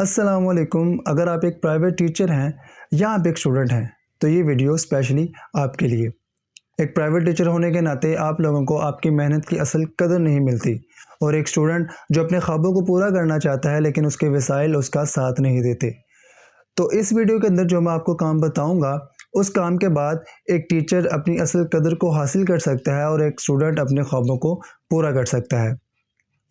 अस्सलामुअलैकुम। अगर आप एक प्राइवेट टीचर हैं या आप एक स्टूडेंट हैं, तो ये वीडियो स्पेशली आपके लिए। एक प्राइवेट टीचर होने के नाते आप लोगों को आपकी मेहनत की असल कदर नहीं मिलती और एक स्टूडेंट जो अपने ख्वाबों को पूरा करना चाहता है लेकिन उसके वसाइल उसका साथ नहीं देते। तो इस वीडियो के अंदर जो मैं आपको काम बताऊंगा, उस काम के बाद एक टीचर अपनी असल कदर को हासिल कर सकता है और एक स्टूडेंट अपने ख्वाबों को पूरा कर सकता है।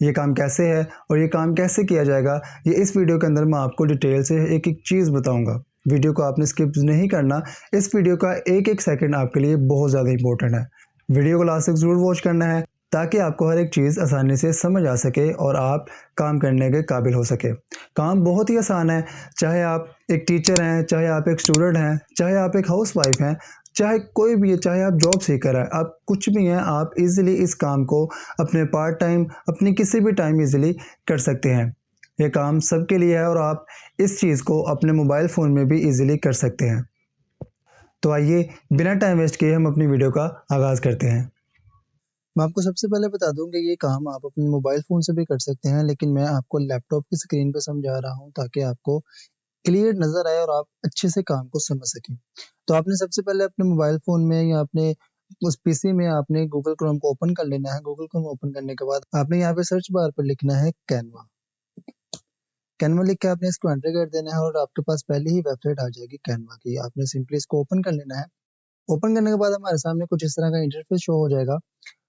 ये काम कैसे है और ये काम कैसे किया जाएगा, ये इस वीडियो के अंदर मैं आपको डिटेल से एक-एक चीज़ बताऊँगा। वीडियो को आपने स्किप नहीं करना, इस वीडियो का एक-एक सेकंड आपके लिए बहुत ज़्यादा इम्पोर्टेंट है। वीडियो को लास्ट तक ज़रूर वॉच करना है ताकि आपको हर एक चीज़ आसानी से समझ आ सके और आप काम करने के काबिल हो सके। काम बहुत ही आसान है, चाहे आप एक टीचर हैं, चाहे आप एक स्टूडेंट हैं, चाहे आप एक हाउसवाइफ हैं, चाहे कोई भी है, चाहे आप जॉब सीकर हैं, आप कुछ भी हैं, आप ईज़िली इस काम को अपने पार्ट टाइम, अपनी किसी भी टाइम ईज़िली कर सकते हैं। ये काम सबके लिए है और आप इस चीज़ को अपने मोबाइल फ़ोन में भी ईज़िली कर सकते हैं। तो आइए बिना टाइम वेस्ट किए हम अपनी वीडियो का आगाज़ करते हैं। मैं आपको सबसे पहले बता दूँ कि ये काम आप अपने मोबाइल फ़ोन से भी कर सकते हैं, लेकिन मैं आपको लैपटॉप की स्क्रीन पे समझा रहा हूँ ताकि आपको क्लियर नज़र आए और आप अच्छे से काम को समझ सकें। तो आपने सबसे पहले अपने मोबाइल फ़ोन में या अपने उस पीसी में आपने गूगल क्रोम को ओपन कर लेना है। गूगल क्रोम ओपन करने के बाद आपने यहाँ पे सर्च बार पर लिखना है कैनवा। कैनवा लिख के आपने इसको एंटर कर देना है और आपके पास पहले ही वेबसाइट आ जाएगी कैनवा की। आपने सिंपली इसको ओपन कर लेना है। ओपन करने के बाद हमारे सामने कुछ इस तरह का इंटरफेस शो हो जाएगा।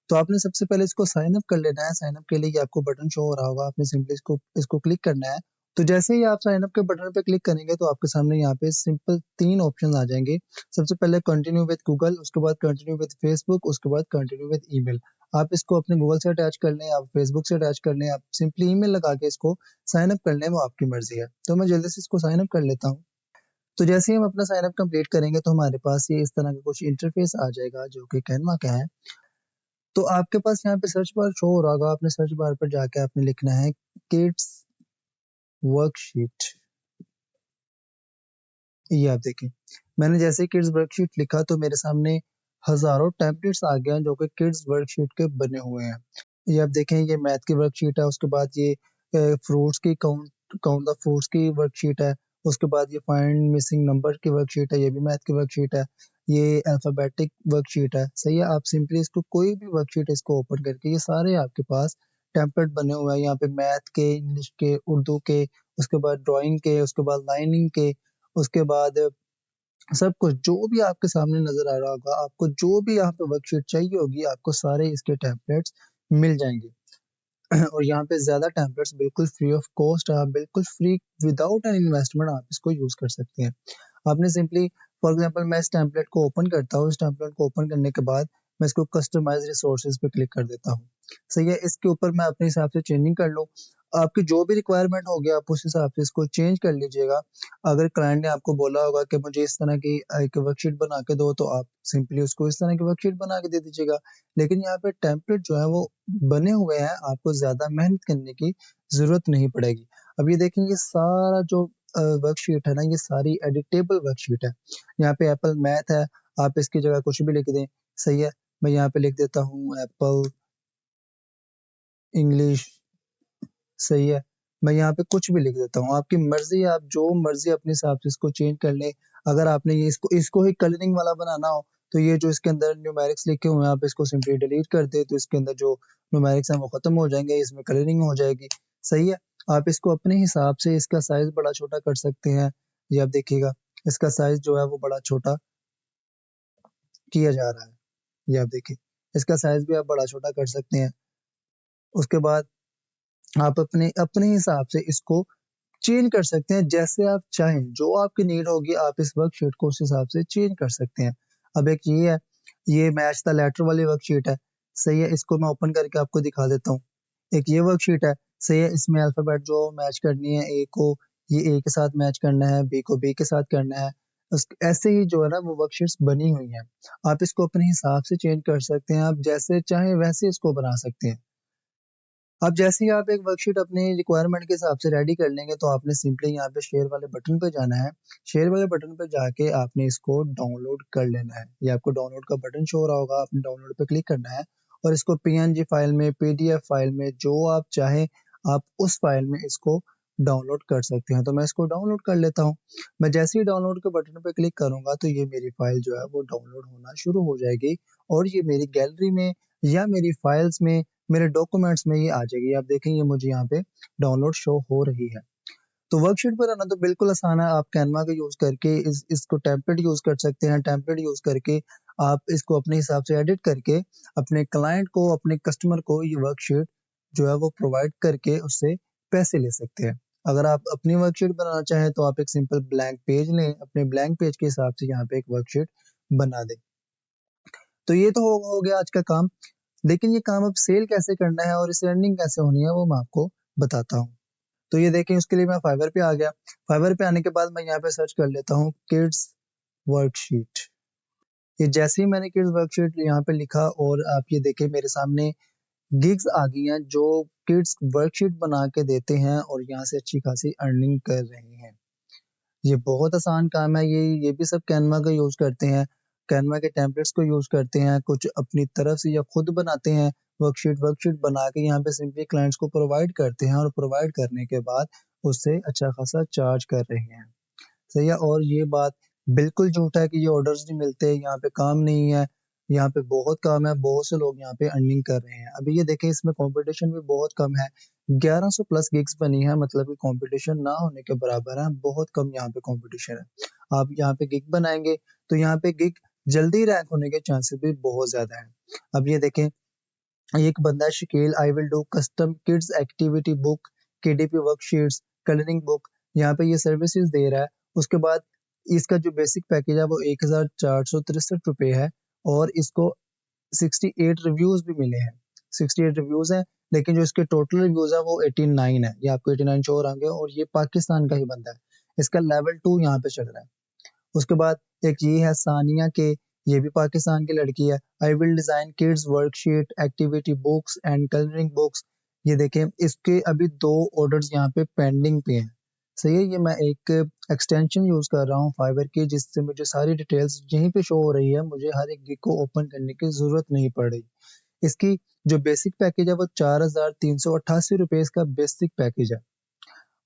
तो आपने सबसे पहले इसको साइन अप कर लेना है। साइन अप के लिए ये आपको बटन शो हो रहा होगा, आपने सिंपली इसको इसको क्लिक करना है। तो जैसे ही आप साइन अप के बटन पे क्लिक करेंगे तो आपके सामने यहाँ पे सिंपल 3 ऑप्शन आ जाएँगे। सबसे पहले कंटिन्यू विद गूगल, उसके बाद कंटिन्यू विद फेसबुक, उसके बाद कंटिन्यू विद ईमेल। आप इसको अपने गूगल से अटैच कर लें, आप फेसबुक से अटैच कर लें, आप सिंपली ईमेल लगा के इसको साइन अप कर लें, वो आपकी मर्ज़ी है। तो मैं जल्दी से इसको साइन अप कर लेता हूँ। तो जैसे ही हम अपना साइन अप कंप्लीट करेंगे तो हमारे पास ये इस तरह का कुछ इंटरफेस आ जाएगा जो कि कैनवा का है। तो आपके पास यहाँ पे सर्च बार शो हो रहा होगा, आपने सर्च बार पर जाके आपने लिखना है किड्स वर्कशीट। ये आप देखें, मैंने जैसे ही किड्स वर्कशीट लिखा तो मेरे सामने हज़ारों टेम्पलेट्स आ गए हैं जो कि किड्स वर्कशीट के बने हुए हैं। ये आप देखें, ये मैथ की वर्कशीट है, उसके बाद ये फ्रूट्स की काउंट काउंट द फ्रूट्स की वर्कशीट है, उसके बाद ये फाइंड मिसिंग नंबर की वर्कशीट है, ये भी मैथ की वर्कशीट है, ये अल्फ़ाबेटिक वर्कशीट है। सही है, आप सिंपली इसको कोई भी वर्कशीट इसको ओपन करके ये सारे आपके पास टेम्पलेट बने हुए हैं। यहाँ पे मैथ के, इंग्लिश के, उर्दू के, उसके बाद ड्राइंग के, उसके बाद लाइनिंग के, उसके बाद सब कुछ जो भी आपके सामने नज़र आ रहा होगा, आपको जो भी यहाँ पे वर्कशीट चाहिए होगी, आपको सारे इसके टेम्पलेट्स मिल जाएँगे। और यहाँ पे ज़्यादा टेम्पलेट्स बिल्कुल फ्री ऑफ कॉस्ट है, आप बिल्कुल फ्री विदाउट एनी इन्वेस्टमेंट आप इसको यूज़ कर सकते हैं। आपने सिंपली फॉर एग्ज़ाम्पल मैं इस टेम्पलेट को ओपन करता हूँ, इस टेम्पलेट को ओपन करने के बाद मैं इसको कस्टमाइज़ रिसोर्सेज़ पे क्लिक कर देता हूँ। सही है, इसके ऊपर मैं अपने हिसाब से चेंजिंग कर लूँ। आपकी जो भी रिक्वायरमेंट होगी आप उस हिसाब से इसको चेंज कर लीजिएगा। अगर क्लाइंट ने आपको बोला होगा कि मुझे इस तरह की एक वर्कशीट बना के दो, तो आप सिंपली उसको इस तरह की वर्कशीट बना के दे दीजिएगा। लेकिन यहाँ पे टेम्पलेट जो है वो बने हुए हैं, आपको ज़्यादा मेहनत करने की ज़रूरत नहीं पड़ेगी। अब ये देखें, ये सारा जो वर्कशीट है ना, ये सारी एडिटेबल वर्कशीट है। यहाँ पे एप्पल मैथ है, आप इसकी जगह कुछ भी लिख दें, सही है। मैं यहाँ पे लिख देता हूँ एप्पल इंग्लिश, सही है। मैं यहाँ पे कुछ भी लिख देता हूँ, आपकी मर्ज़ी है, आप जो मर्ज़ी अपने हिसाब से इसको चेंज कर लें। अगर आपने ये इसको इसको ही कलरिंग वाला बनाना हो, तो ये जो इसके अंदर न्यूमेरिक्स लिखे हुए हैं, आप इसको सिंपली डिलीट कर दें, तो इसके अंदर जो न्यूमेरिक्स हैं वो ख़त्म हो जाएँगे, इसमें कलरिंग हो जाएगी, सही है। आप इसको अपने हिसाब से इसका साइज़ बड़ा-छोटा कर सकते हैं। ये आप देखिएगा, इसका साइज़ जो है वो बड़ा-छोटा किया जा रहा है। ये आप देखिए, इसका साइज़ भी आप बड़ा-छोटा कर सकते हैं। उसके बाद आप अपने अपने हिसाब से इसको चेंज कर सकते हैं जैसे आप चाहें, जो आपकी नीड होगी आप इस वर्कशीट को उस हिसाब से चेंज कर सकते हैं। अब एक ये है, ये मैच द लेटर वाली वर्कशीट है, सही है, इसको मैं ओपन करके आपको दिखा देता हूँ। एक ये वर्कशीट है, सही है, इसमें अल्फ़ाबेट जो मैच करनी है, ए को ये ए के साथ मैच करना है, बी को बी के साथ करना है, उस ऐसे ही जो है ना वो वर्कशीट्स बनी हुई हैं। आप इसको अपने हिसाब से चेंज कर सकते हैं, आप जैसे चाहें वैसे इसको बना सकते हैं। अब जैसे ही आप एक वर्कशीट अपनी रिक्वायरमेंट के हिसाब से रेडी कर लेंगे तो आपने सिंपली यहाँ पे शेयर वाले बटन पे जाना है। शेयर वाले बटन पे जाके आपने इसको डाउनलोड कर लेना है। ये आपको डाउनलोड का बटन शो हो रहा होगा, आपने डाउनलोड पे क्लिक करना है और इसको पीएनजी फाइल में, पीडीएफ फाइल में, जो आप चाहें आप उस फाइल में इसको डाउनलोड कर सकते हैं। तो मैं इसको डाउनलोड कर लेता हूँ। मैं जैसे ही डाउनलोड के बटन पे क्लिक करूँगा तो ये मेरी फ़ाइल जो है वो डाउनलोड होना शुरू हो जाएगी और ये मेरी गैलरी में या मेरी फ़ाइल्स में, मेरे डॉक्यूमेंट्स में ये आ जाएगी। आप देखें ये मुझे यहाँ पे डाउनलोड शो हो रही है। तो वर्कशीट बनाना तो बिल्कुल आसान है। आप कैनवा का यूज़ करके इसको टेम्पलेट यूज़ कर सकते हैं। टेम्पलेट यूज़ करके आप इसको अपने हिसाब से एडिट करके अपने क्लाइंट को, अपने कस्टमर को ये वर्कशीट जो है वो प्रोवाइड करके उससे पैसे ले सकते हैं। अगर आप अपनी वर्कशीट बनाना चाहें तो आप एक सिंपल ब्लैंक पेज लें, अपने ब्लैंक पेज के हिसाब से यहाँ पे एक वर्कशीट बना दें। तो ये तो हो गया आज का काम। लेकिन ये काम अब सेल कैसे करना है और इससे अर्निंग कैसे होनी है वो मैं आपको बताता हूँ। तो ये देखें उसके लिए मैं फाइवर पे आ गया। फाइवर पे आने के बाद मैं यहाँ पे सर्च कर लेता हूँ किड्स वर्कशीट। ये जैसे ही मैंने किड्स वर्कशीट यहाँ पे लिखा और आप ये देखें मेरे सामने गिग्स आ गई हैं जो किड्स वर्कशीट बना के देते हैं और यहाँ से अच्छी खासी अर्निंग कर रहे हैं। ये बहुत आसान काम है। ये भी सब कैनवा का यूज़ करते हैं। कैनवा के टेम्पलेट्स को यूज़ करते हैं, कुछ अपनी तरफ से या खुद बनाते हैं वर्कशीट बना के यहाँ पे सिंपली क्लाइंट्स को प्रोवाइड करते हैं और प्रोवाइड करने के बाद उससे अच्छा खासा चार्ज कर रहे हैं। सही है। और ये बात बिल्कुल झूठ है कि ये ऑर्डर्स नहीं मिलते, यहाँ पे काम नहीं है। यहाँ पे बहुत काम है, बहुत से लोग यहाँ पे अर्निंग कर रहे हैं। अभी ये देखें इसमें कंपटीशन भी बहुत कम है। 1100 प्लस गिग्स बनी है, मतलब कि कंपटीशन ना होने के बराबर है। बहुत कम यहाँ पे कंपटीशन है। आप यहाँ पे गिग बनाएंगे तो यहाँ पे गिग जल्दी रैंक होने के चांसेस भी बहुत ज्यादा है। अब ये देखें एक बंदा है Shakeel, I will do custom kids activity book, KDP worksheets, colouring book, यहाँ पे ये सर्विसेज दे रहा है। उसके बाद इसका जो बेसिक पैकेज है वो 1463 रुपये है और इसको 68 रिव्यूज भी मिले हैं। 68 रिव्यूज हैं, लेकिन जो इसके टोटल रिव्यूज है वो 89 है। ये आपको 89 शो हो होंगे और ये पाकिस्तान का ही बंदा है। इसका लेवल 2 यहाँ पे चल रहा है। उसके बाद एक ये है सानिया के, ये भी पाकिस्तान की लड़की है। आई will design kids worksheet, activity books and colouring books. ये देखें इसके अभी 2 ऑर्डर्स यहाँ पे पेंडिंग पे हैं। सही है। ये मैं एक एक्सटेंशन यूज कर रहा हूँ फाइवर की, जिससे मुझे सारी डिटेल्स यहीं पे शो हो रही है। मुझे हर एक गिग को ओपन करने की जरूरत नहीं पड़ रही। इसकी जो बेसिक पैकेज है वो 4388 रुपये इसका बेसिक पैकेज है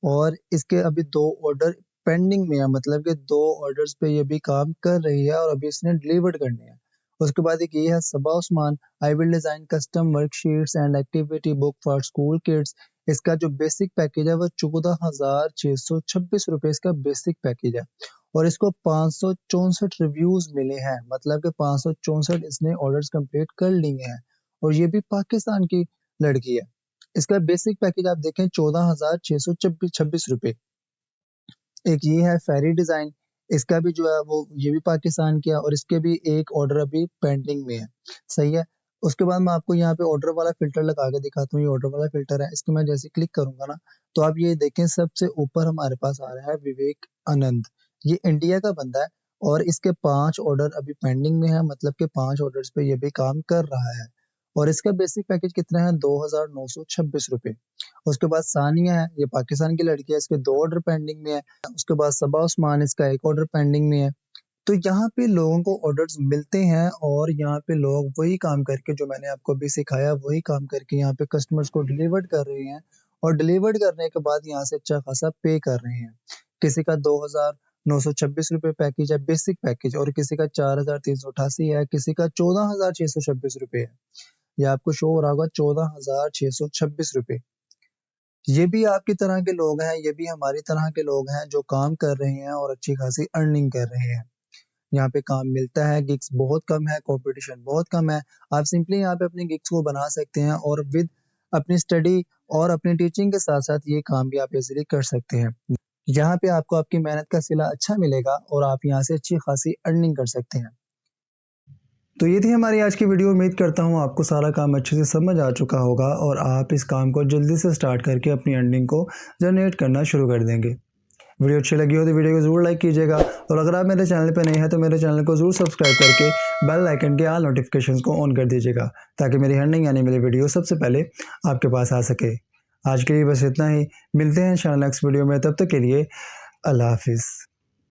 और इसके अभी 2 ऑर्डर पेंडिंग में है, मतलब कि 2 ऑर्डर्स पे ये भी काम कर रही है और अभी इसने डिलीवर्ड करने हैं। उसके बाद एक ये है Saba Usman, I will design custom worksheets and activity book for school kids. इसका जो बेसिक पैकेज है वो 14,626 रुपये इसका बेसिक पैकेज है और इसको 564 रिव्यूज मिले हैं, मतलब कि 564 इसने ऑर्डर्स कंप्लीट कर लिए हैं और ये भी पाकिस्तान की लड़की है। इसका बेसिक पैकेज आप देखें 14,626 रुपये। एक ये है फेरी डिजाइन, इसका भी जो है वो ये भी पाकिस्तान की है और इसके भी एक ऑर्डर अभी पेंडिंग में है। सही है। उसके बाद मैं आपको यहाँ पे ऑर्डर वाला फिल्टर लगा के दिखाता हूँ। ये ऑर्डर वाला फिल्टर है, इसको मैं जैसे क्लिक करूंगा ना तो आप ये देखें सबसे ऊपर हमारे पास आ रहा है विवेक आनंद। ये इंडिया का बंदा है और इसके 5 ऑर्डर अभी पेंडिंग में है, मतलब कि 5 ऑर्डर्स पे ये भी काम कर रहा है और इसका बेसिक पैकेज कितना है 2,926 रुपये। उसके बाद सानिया है, ये पाकिस्तान की लड़की है, इसके 2 ऑर्डर पेंडिंग में है। उसके बाद सबा उस्मान, इसका एक ऑर्डर पेंडिंग में है। तो यहाँ पे लोगों को ऑर्डर्स मिलते हैं और यहाँ पे लोग वही काम करके, जो मैंने आपको अभी सिखाया वही काम करके यहाँ पे कस्टमर्स को डिलीवर्ड कर रहे हैं और डिलीवर्ड करने के बाद यहाँ से अच्छा खासा पे कर रहे हैं। किसी का 2,926 रुपये पैकेज है बेसिक पैकेज और किसी का 4,388 है, किसी का 14,626 रुपये है। ये आपको शो हो रहा होगा 14,626 रुपये। ये भी आपकी तरह के लोग हैं, ये भी हमारी तरह के लोग हैं जो काम कर रहे हैं और अच्छी खासी अर्निंग कर रहे हैं। यहाँ पे काम मिलता है, गिग्स बहुत कम है, कंपटीशन बहुत कम है। आप सिंपली यहाँ पे अपने गिग्स को बना सकते हैं और विद अपनी स्टडी और अपनी टीचिंग के साथ साथ ये काम भी आप इजीली कर सकते हैं। यहाँ पे आपको आपकी मेहनत का सिला अच्छा मिलेगा और आप यहाँ से अच्छी खासी अर्निंग कर सकते हैं। तो ये थी हमारी आज की वीडियो। उम्मीद करता हूँ आपको सारा काम अच्छे से समझ आ चुका होगा और आप इस काम को जल्दी से स्टार्ट करके अपनी अर्निंग को जनरेट करना शुरू कर देंगे। वीडियो अच्छी लगी हो तो वीडियो को ज़रूर लाइक कीजिएगा और अगर आप मेरे चैनल पर नए हैं तो मेरे चैनल को ज़रूर सब्सक्राइब करके बेल आइकन के ऑल नोटिफिकेशंस को ऑन कर दीजिएगा ताकि मेरी हर नई आने वाली वीडियो सबसे पहले आपके पास आ सके। आज के लिए बस इतना ही, मिलते हैं इंशाल्लाह नेक्स्ट वीडियो में। तब तक के लिए अल्लाह हाफिज़।